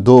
2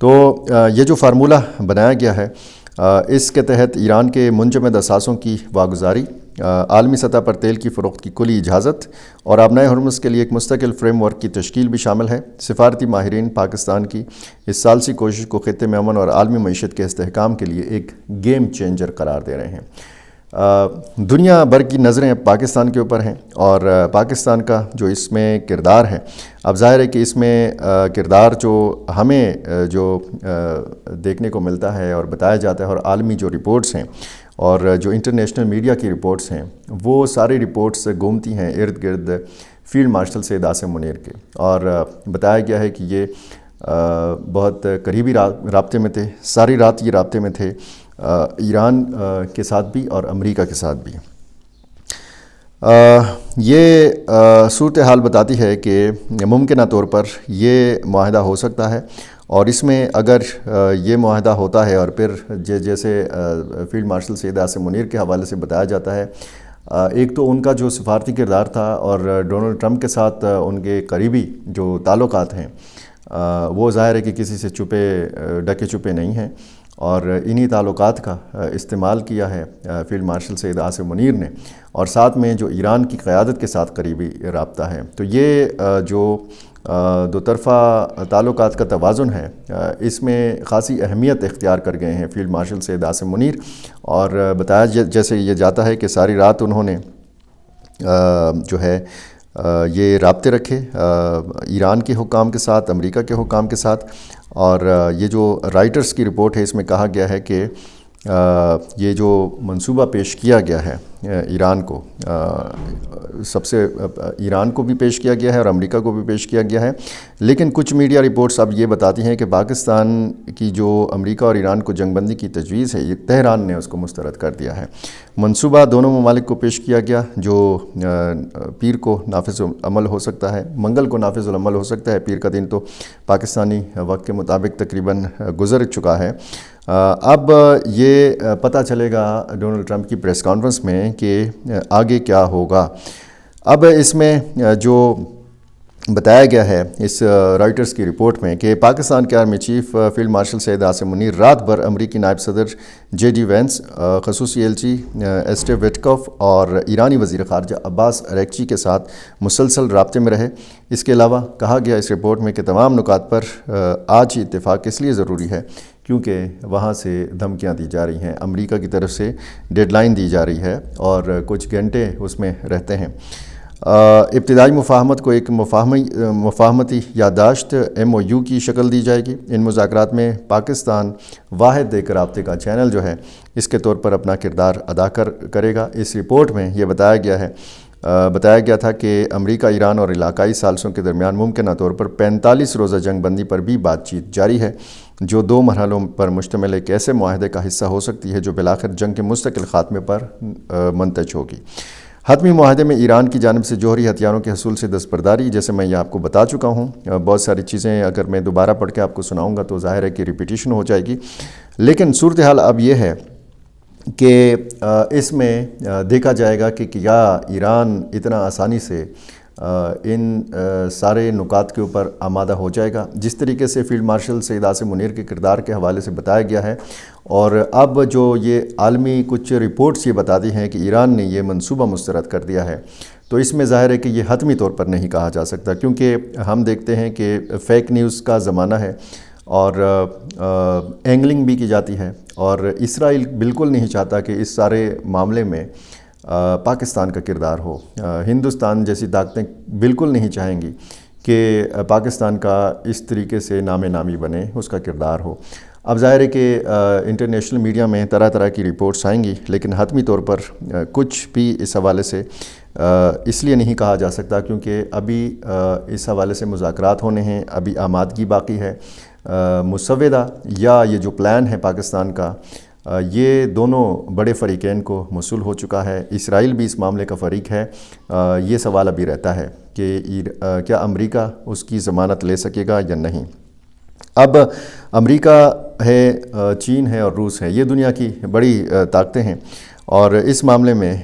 تو یہ جو فارمولہ بنایا گیا ہے اس کے تحت ایران کے منجمد اثاثوں کی واگزاری، عالمی سطح پر تیل کی فروخت کی کلی اجازت اور آبنائے ہرمز کے لیے ایک مستقل فریم ورک کی تشکیل بھی شامل ہے۔ سفارتی ماہرین پاکستان کی اس ثالثی کوشش کو خطے میں امن اور عالمی معیشت کے استحکام کے لیے ایک گیم چینجر قرار دے رہے ہیں۔ دنیا بھر کی نظریں پاکستان کے اوپر ہیں اور پاکستان کا جو اس میں کردار ہے، اب ظاہر ہے کہ اس میں کردار جو ہمیں جو دیکھنے کو ملتا ہے اور بتایا جاتا ہے، اور عالمی جو رپورٹس ہیں اور جو انٹرنیشنل میڈیا کی رپورٹس ہیں، وہ ساری رپورٹس گھومتی ہیں ارد گرد فیلڈ مارشل سید عاصم منیر کے، اور بتایا گیا ہے کہ یہ بہت قریبی رابطے میں تھے، ساری رات یہ رابطے میں تھے ایران کے ساتھ بھی اور امریکہ کے ساتھ بھی۔ یہ صورتحال بتاتی ہے کہ ممکنہ طور پر یہ معاہدہ ہو سکتا ہے، اور اس میں اگر یہ معاہدہ ہوتا ہے اور پھر جیسے فیلڈ مارشل سید عاصم منیر کے حوالے سے بتایا جاتا ہے، ایک تو ان کا جو سفارتی کردار تھا اور ڈونلڈ ٹرمپ کے ساتھ ان کے قریبی جو تعلقات ہیں وہ ظاہر ہے کہ کسی سے ڈکے چھپے نہیں ہیں، اور انہی تعلقات کا استعمال کیا ہے فیلڈ مارشل سید عاصم منیر نے، اور ساتھ میں جو ایران کی قیادت کے ساتھ قریبی رابطہ ہے۔ تو یہ جو دو طرفہ تعلقات کا توازن ہے، اس میں خاصی اہمیت اختیار کر گئے ہیں فیلڈ مارشل سید عاصم منیر، اور بتایا جیسے یہ جاتا ہے کہ ساری رات انہوں نے جو ہے یہ رابطے رکھے ایران کے حکام کے ساتھ، امریکہ کے حکام کے ساتھ، اور یہ جو رائٹرز کی رپورٹ ہے اس میں کہا گیا ہے کہ یہ جو منصوبہ پیش کیا گیا ہے ایران کو، سب سے ایران کو بھی پیش کیا گیا ہے اور امریکہ کو بھی پیش کیا گیا ہے، لیکن کچھ میڈیا رپورٹس اب یہ بتاتی ہیں کہ پاکستان کی جو امریکہ اور ایران کو جنگ بندی کی تجویز ہے، یہ تہران نے اس کو مسترد کر دیا ہے۔ منصوبہ دونوں ممالک کو پیش کیا گیا، جو پیر کو نافذ العمل ہو سکتا ہے، منگل کو نافذ العمل ہو سکتا ہے، پیر کا دن تو پاکستانی وقت کے مطابق تقریباً گزر چکا ہے۔ اب یہ پتہ چلے گا ڈونلڈ ٹرمپ کی پریس کانفرنس میں کہ آگے کیا ہوگا۔ اب اس میں جو بتایا گیا ہے اس رائٹرز کی رپورٹ میں کہ پاکستان کے army chief field marshal Syed Asim Munir رات بھر امریکی نائب صدر جے ڈی وینس، خصوصی ایلچی اسٹیو وٹکوف اور ایرانی وزیر خارجہ عباس اریکچی کے ساتھ مسلسل رابطے میں رہے۔ اس کے علاوہ کہا گیا اس رپورٹ میں کہ تمام نکات پر آج ہی اتفاق اس لیے ضروری ہے کیونکہ وہاں سے دھمکیاں دی جا رہی ہیں، امریکہ کی طرف سے ڈیڈ لائن دی جا رہی ہے اور کچھ گھنٹے اس میں رہتے ہیں۔ ابتدائی مفاہمت کو ایک مفاہمتی یادداشت MOU کی شکل دی جائے گی۔ ان مذاکرات میں پاکستان واحد ایک رابطے کا چینل جو ہے اس کے طور پر اپنا کردار ادا کرے گا۔ اس رپورٹ میں یہ بتایا گیا تھا کہ امریکہ، ایران اور علاقائی ثالثوں کے درمیان ممکنہ طور پر 45 روزہ جنگ بندی پر بھی بات چیت جاری ہے، جو 2 مرحلوں پر مشتمل ایک ایسے معاہدے کا حصہ ہو سکتی ہے جو بالآخر جنگ کے مستقل خاتمے پر منتج ہوگی۔ حتمی معاہدے میں ایران کی جانب سے جوہری ہتھیاروں کے حصول سے دستبرداری، جیسے میں یہ آپ کو بتا چکا ہوں، بہت ساری چیزیں اگر میں دوبارہ پڑھ کے آپ کو سناؤں گا تو ظاہر ہے کہ ریپیٹیشن ہو جائے گی، لیکن صورتحال اب یہ ہے کہ اس میں دیکھا جائے گا کہ کیا ایران اتنا آسانی سے ان سارے نکات کے اوپر آمادہ ہو جائے گا جس طریقے سے فیلڈ مارشل سید عاصم منیر کے کردار کے حوالے سے بتایا گیا ہے۔ اور اب جو یہ عالمی کچھ رپورٹس یہ بتاتی ہیں کہ ایران نے یہ منصوبہ مسترد کر دیا ہے، تو اس میں ظاہر ہے کہ یہ حتمی طور پر نہیں کہا جا سکتا، کیونکہ ہم دیکھتے ہیں کہ فیک نیوز کا زمانہ ہے اور اینگلنگ بھی کی جاتی ہے، اور اسرائیل بالکل نہیں چاہتا کہ اس سارے معاملے میں پاکستان کا کردار ہو۔ ہندوستان جیسی طاقتیں بالکل نہیں چاہیں گی کہ پاکستان کا اس طریقے سے نام نامی بنے، اس کا کردار ہو۔ اب ظاہر ہے کہ انٹرنیشنل میڈیا میں طرح طرح کی رپورٹس آئیں گی، لیکن حتمی طور پر کچھ بھی اس حوالے سے اس لیے نہیں کہا جا سکتا کیونکہ ابھی اس حوالے سے مذاکرات ہونے ہیں، ابھی آمادگی باقی ہے۔ مسودہ یا یہ جو پلان ہے پاکستان کا، یہ دونوں بڑے فریقین کو موصول ہو چکا ہے۔ اسرائیل بھی اس معاملے کا فریق ہے۔ یہ سوال ابھی رہتا ہے کہ کیا امریکہ اس کی ضمانت لے سکے گا یا نہیں۔ اب امریکہ ہے، چین ہے اور روس ہے، یہ دنیا کی بڑی طاقتیں ہیں، اور اس معاملے میں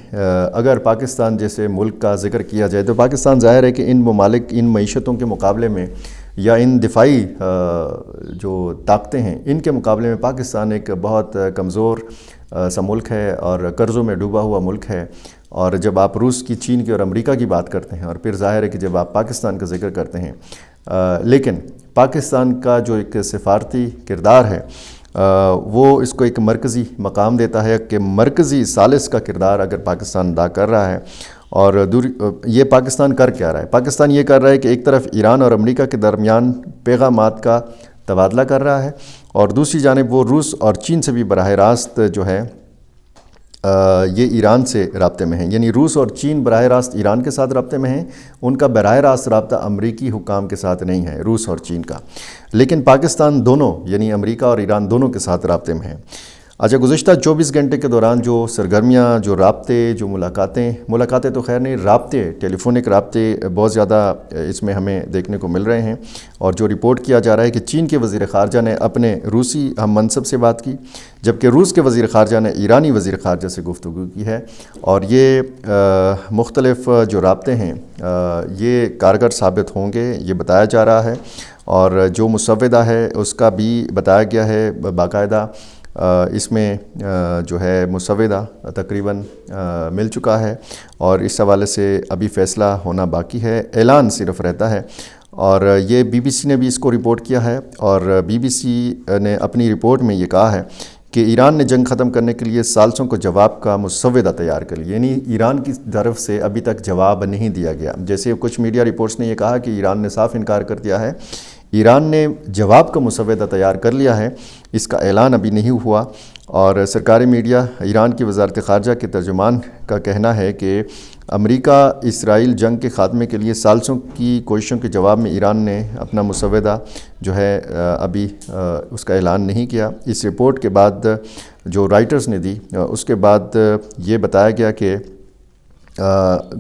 اگر پاکستان جیسے ملک کا ذکر کیا جائے تو پاکستان ظاہر ہے کہ ان ممالک، ان معیشتوں کے مقابلے میں یا ان دفاعی جو طاقتیں ہیں ان کے مقابلے میں پاکستان ایک بہت کمزور سا ملک ہے اور قرضوں میں ڈوبا ہوا ملک ہے. اور جب آپ روس کی، چین کی اور امریکہ کی بات کرتے ہیں اور پھر ظاہر ہے کہ جب آپ پاکستان کا ذکر کرتے ہیں، لیکن پاکستان کا جو ایک سفارتی کردار ہے وہ اس کو ایک مرکزی مقام دیتا ہے کہ مرکزی ثالث کا کردار اگر پاکستان ادا کر رہا ہے. اور یہ پاکستان کر کیا رہا ہے؟ پاکستان یہ کر رہا ہے کہ ایک طرف ایران اور امریکہ کے درمیان پیغامات کا تبادلہ کر رہا ہے، اور دوسری جانب وہ روس اور چین سے بھی براہ راست جو ہے یہ ایران سے رابطے میں ہیں. یعنی روس اور چین براہ راست ایران کے ساتھ رابطے میں ہیں، ان کا براہ راست رابطہ امریکی حکام کے ساتھ نہیں ہے، روس اور چین کا. لیکن پاکستان دونوں یعنی امریکہ اور ایران دونوں کے ساتھ رابطے میں ہیں. اچھا، گزشتہ 24 گھنٹے کے دوران جو سرگرمیاں، جو رابطے، جو ملاقاتیں تو خیر نہیں، رابطے، ٹیلی فونک رابطے بہت زیادہ اس میں ہمیں دیکھنے کو مل رہے ہیں. اور جو رپورٹ کیا جا رہا ہے کہ چین کے وزیر خارجہ نے اپنے روسی ہم منصب سے بات کی، جبکہ روس کے وزیر خارجہ نے ایرانی وزیر خارجہ سے گفتگو کی ہے. اور یہ مختلف جو رابطے ہیں یہ کارگر ثابت ہوں گے، یہ بتایا جا رہا ہے. اور جو مسودہ ہے اس کا بھی بتایا گیا ہے باقاعدہ. اس میں جو ہے مسودہ تقریباً مل چکا ہے، اور اس حوالے سے ابھی فیصلہ ہونا باقی ہے، اعلان صرف رہتا ہے. اور یہ بی بی سی نے بھی اس کو رپورٹ کیا ہے، اور بی بی سی نے اپنی رپورٹ میں یہ کہا ہے کہ ایران نے جنگ ختم کرنے کے لیے ثالثوں کو جواب کا مسودہ تیار کر لیا. یعنی ایران کی طرف سے ابھی تک جواب نہیں دیا گیا. جیسے کچھ میڈیا رپورٹس نے یہ کہا کہ ایران نے صاف انکار کر دیا ہے، ایران نے جواب کا مسودہ تیار کر لیا ہے، اس کا اعلان ابھی نہیں ہوا. اور سرکاری میڈیا ایران کی وزارت خارجہ کے ترجمان کا کہنا ہے کہ امریکہ اسرائیل جنگ کے خاتمے کے لیے ثالثوں کی کوششوں کے جواب میں ایران نے اپنا مسودہ جو ہے ابھی اس کا اعلان نہیں کیا. اس رپورٹ کے بعد جو رائٹرز نے دی اس کے بعد یہ بتایا گیا کہ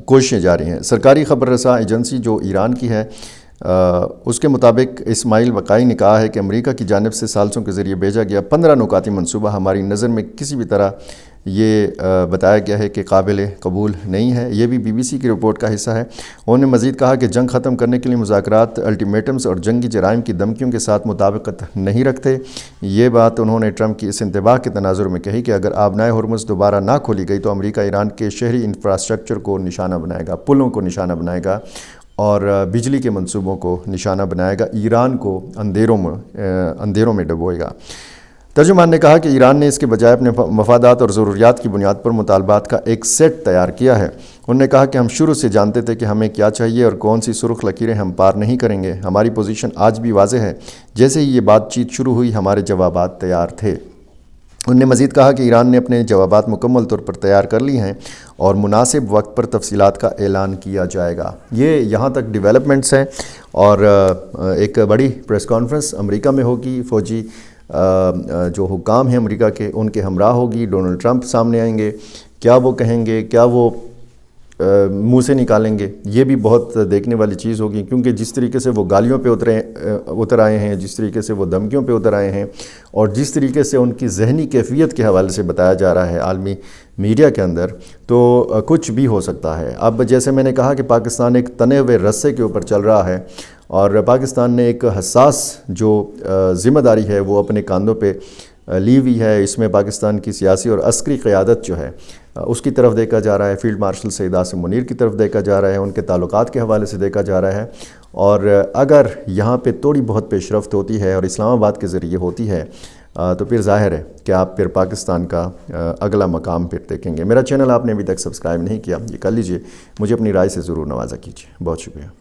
کوششیں جاری ہیں. سرکاری خبر رساں ایجنسی جو ایران کی ہے اس کے مطابق اسماعیل وقائی نے کہا ہے کہ امریکہ کی جانب سے ثالثوں کے ذریعے بھیجا گیا 15 نکاتی منصوبہ ہماری نظر میں کسی بھی طرح یہ بتایا گیا ہے کہ قابل قبول نہیں ہے. یہ بھی بی بی سی کی رپورٹ کا حصہ ہے. انہوں نے مزید کہا کہ جنگ ختم کرنے کے لیے مذاکرات الٹیمیٹمز اور جنگی جرائم کی دھمکیوں کے ساتھ مطابقت نہیں رکھتے. یہ بات انہوں نے ٹرمپ کی اس انتباہ کے تناظر میں کہی کہ اگر آبنائے ہرمز دوبارہ نہ کھولی گئی تو امریکہ ایران کے شہری انفراسٹرکچر کو نشانہ بنائے گا، پلوں کو نشانہ بنائے گا اور بجلی کے منصوبوں کو نشانہ بنائے گا، ایران کو اندھیروں میں ڈبوئے گا. ترجمان نے کہا کہ ایران نے اس کے بجائے اپنے مفادات اور ضروریات کی بنیاد پر مطالبات کا ایک سیٹ تیار کیا ہے. انہوں نے کہا کہ ہم شروع سے جانتے تھے کہ ہمیں کیا چاہیے اور کون سی سرخ لکیریں ہم پار نہیں کریں گے. ہماری پوزیشن آج بھی واضح ہے. جیسے ہی یہ بات چیت شروع ہوئی ہمارے جوابات تیار تھے. انہوں نے مزید کہا کہ ایران نے اپنے جوابات مکمل طور پر تیار کر لی ہیں اور مناسب وقت پر تفصیلات کا اعلان کیا جائے گا. یہ یہاں تک ڈیولپمنٹس ہیں. اور ایک بڑی پریس کانفرنس امریکہ میں ہوگی، فوجی جو حکام ہیں امریکہ کے ان کے ہمراہ ہوگی. ڈونلڈ ٹرمپ سامنے آئیں گے، کیا وہ کہیں گے، کیا وہ منہ سے نکالیں گے، یہ بھی بہت دیکھنے والی چیز ہوگی. کیونکہ جس طریقے سے وہ گالیوں پہ اتر آئے ہیں، جس طریقے سے وہ دھمکیوں پہ اتر آئے ہیں، اور جس طریقے سے ان کی ذہنی کیفیت کے حوالے سے بتایا جا رہا ہے عالمی میڈیا کے اندر، تو کچھ بھی ہو سکتا ہے. اب جیسے میں نے کہا کہ پاکستان ایک تنے ہوئے رسے کے اوپر چل رہا ہے، اور پاکستان نے ایک حساس جو ذمہ داری ہے وہ اپنے کاندھوں پہ لی ہوئی ہے. اس میں پاکستان کی سیاسی اور عسکری قیادت جو ہے اس کی طرف دیکھا جا رہا ہے، فیلڈ مارشل سعید عاصم منیر کی طرف دیکھا جا رہا ہے، ان کے تعلقات کے حوالے سے دیکھا جا رہا ہے. اور اگر یہاں پہ تھوڑی بہت پیش رفت ہوتی ہے اور اسلام آباد کے ذریعے ہوتی ہے تو پھر ظاہر ہے کہ آپ پھر پاکستان کا اگلا مقام پھر دیکھیں گے. میرا چینل آپ نے ابھی تک سبسکرائب نہیں کیا، یہ کر لیجئے. مجھے اپنی رائے سے ضرور نوازا کیجیے. بہت شکریہ.